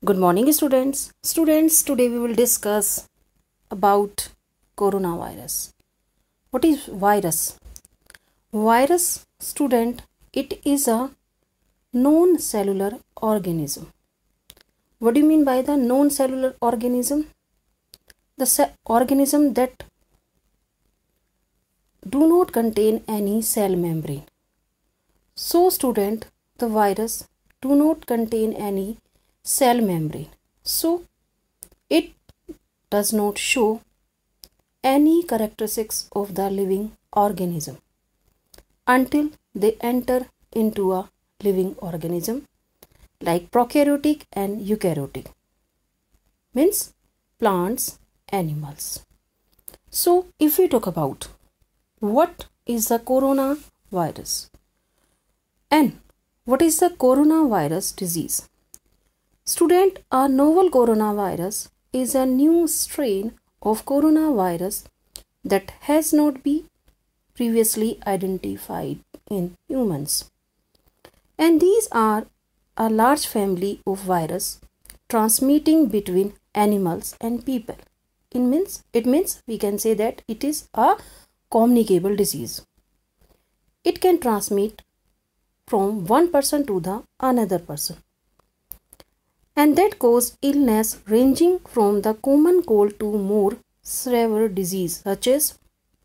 Good morning, students. Students, today we will discuss about coronavirus. What is virus? Virus, student, it is a non-cellular organism. What do you mean by the non-cellular organism? The organism that do not contain any cell membrane. So, student, the virus do not contain any cell membrane. So, it does not show any characteristics of the living organism until they enter into a living organism like prokaryotic and eukaryotic, means plants, animals. So, if we talk about what is the coronavirus and what is the coronavirus disease? Student, a novel coronavirus is a new strain of coronavirus that has not been previously identified in humans. And these are a large family of virus transmitting between animals and people. It means we can say that it is a communicable disease. It can transmit from one person to the another person, and that cause illness ranging from the common cold to more severe disease such as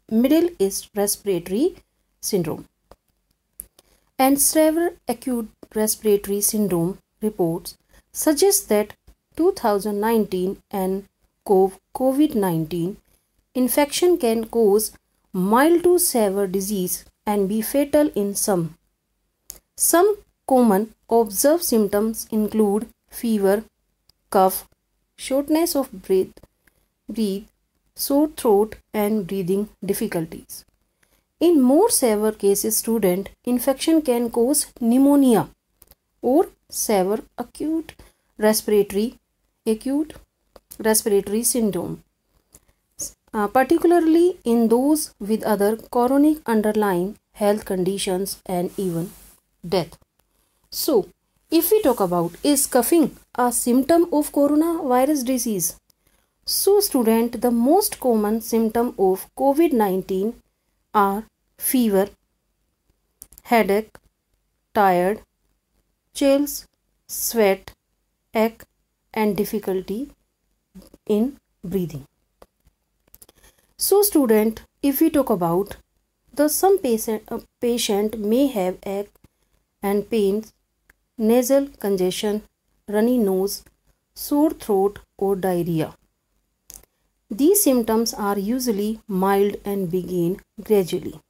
Middle East respiratory syndrome and severe acute respiratory syndrome. Reports suggest that 2019 and COVID-19 infection can cause mild to severe disease and be fatal in some. Some common observed symptoms include fever, cough, shortness of breath, sore throat and breathing difficulties. In more severe cases, student, infection can cause pneumonia or severe acute respiratory syndrome, particularly in those with other chronic underlying health conditions and even death. So, if we talk about, is coughing a symptom of coronavirus disease? So, student, the most common symptom of COVID-19 are fever, headache, tired, chills, sweat, ache and difficulty in breathing. So, student, if we talk about, some patient may have ache and pains, nasal congestion, runny nose, sore throat or diarrhea. These symptoms are usually mild and begin gradually.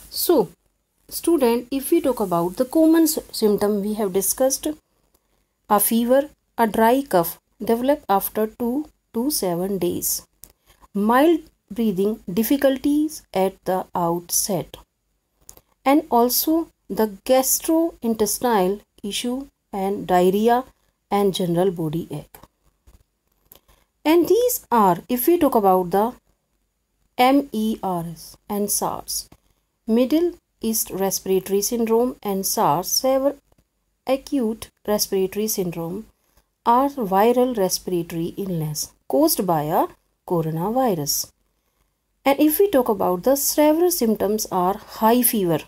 So, student, if we talk about the common symptom we have discussed, a fever, a dry cough develop after 2 to 7 days, mild breathing difficulties at the outset, and also the gastrointestinal issue and diarrhea and general body ache. And these are, if we talk about the MERS and SARS, Middle East Respiratory Syndrome and SARS, severe acute respiratory syndrome, are viral respiratory illness caused by a coronavirus. And if we talk about the severe symptoms are high fever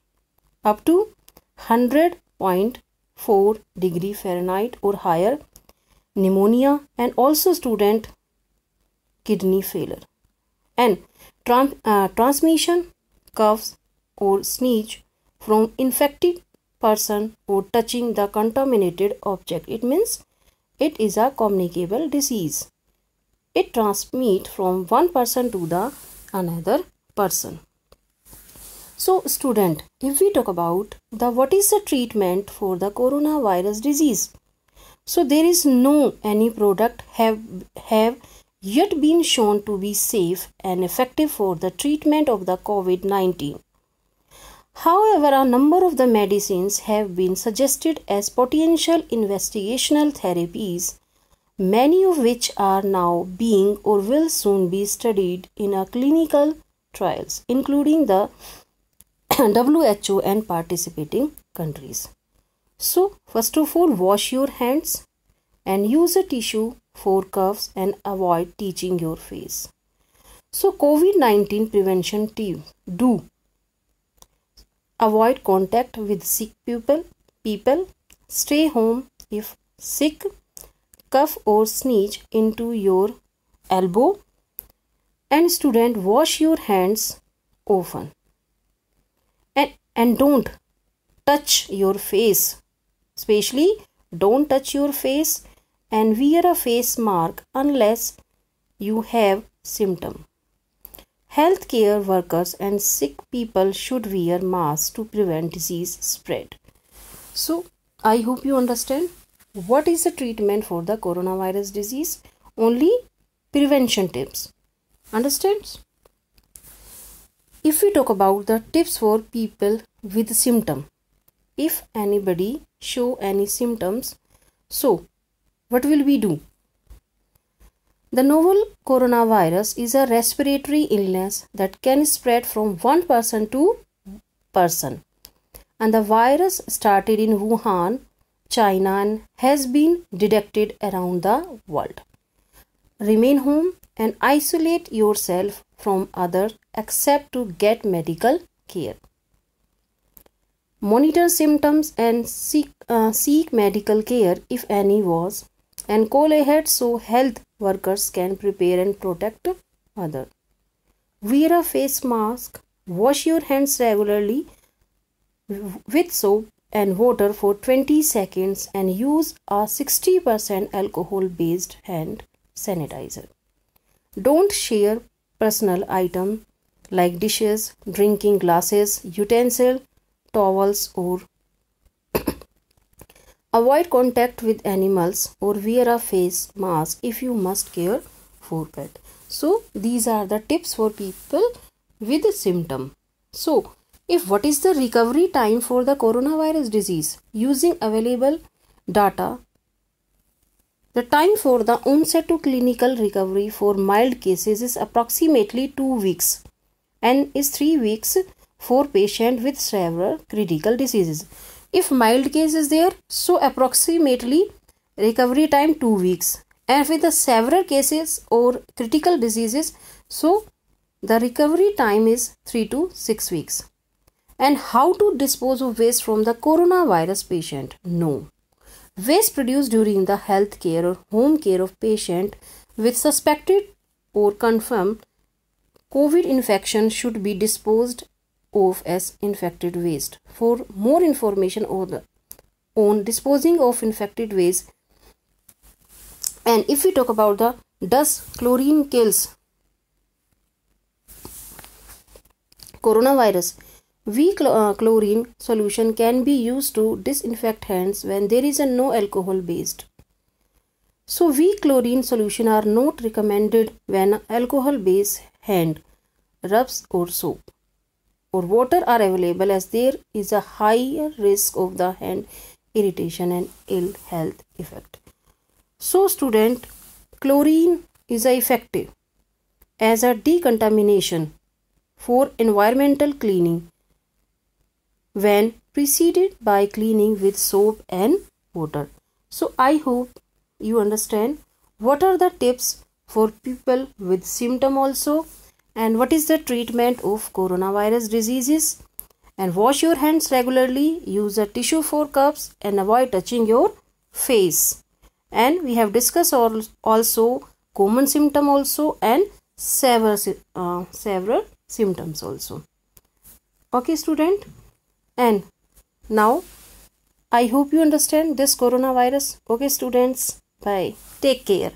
up to 100.4 degree Fahrenheit or higher, pneumonia and also student kidney failure, and transmission, coughs or sneeze from infected person or touching the contaminated object. It means it is a communicable disease. It transmits from one person to the another person. So, student, if we talk about what is the treatment for the coronavirus disease? So, there is no any product have yet been shown to be safe and effective for the treatment of the COVID-19. However, a number of the medicines have been suggested as potential investigational therapies, many of which are now being or will soon be studied in a clinical trials, including the WHO and participating countries. So, first of all, wash your hands and use a tissue for coughs and avoid touching your face. So COVID-19 prevention team do avoid contact with sick people, stay home if sick, cough or sneeze into your elbow, and student wash your hands often. And don't touch your face, especially don't touch your face, and wear a face mask unless you have symptom. Healthcare workers and sick people should wear masks to prevent disease spread. So I hope you understand what is the treatment for the coronavirus disease. Only prevention tips. Understands? If we talk about the tips for people with symptom, if anybody show any symptoms, so what will we do? The novel coronavirus is a respiratory illness that can spread from one person to person. And the virus started in Wuhan, China, and has been detected around the world. Remain home and isolate yourself from others except to get medical care. Monitor symptoms and seek medical care if any was, and call ahead so health workers can prepare and protect others. Wear a face mask, wash your hands regularly with soap and water for 20 seconds, and use a 60% alcohol based hand sanitizer. Don't share personal items like dishes, drinking glasses, utensils, towels, or avoid contact with animals or wear a face mask if you must care for pet. So these are the tips for people with symptom. So what is the recovery time for the coronavirus disease? Using available data, the time for the onset to clinical recovery for mild cases is approximately 2 weeks and is 3 weeks for patients with severe critical diseases. If mild case is there, so approximately recovery time 2 weeks. And with the severe cases or critical diseases, so the recovery time is 3 to 6 weeks. And how to dispose of waste from the coronavirus patient? No. Waste produced during the health care or home care of patient with suspected or confirmed COVID infection should be disposed of as infected waste. For more information on disposing of infected waste, and if we talk about the does chlorine kills coronavirus, weak chlorine solution can be used to disinfect hands when there is no alcohol based. So weak chlorine solution are not recommended when alcohol based hand rubs or soap or water are available, as there is a higher risk of the hand irritation and ill health effect. So student, chlorine is effective as a decontamination for environmental cleaning when preceded by cleaning with soap and water. So I hope you understand what are the tips for people with symptom also, and what is the treatment of coronavirus diseases, and wash your hands regularly, use a tissue for cups, and avoid touching your face. And we have discussed also common symptom also and several symptoms also. Okay student, and now I hope you understand this coronavirus. Okay students, bye, take care.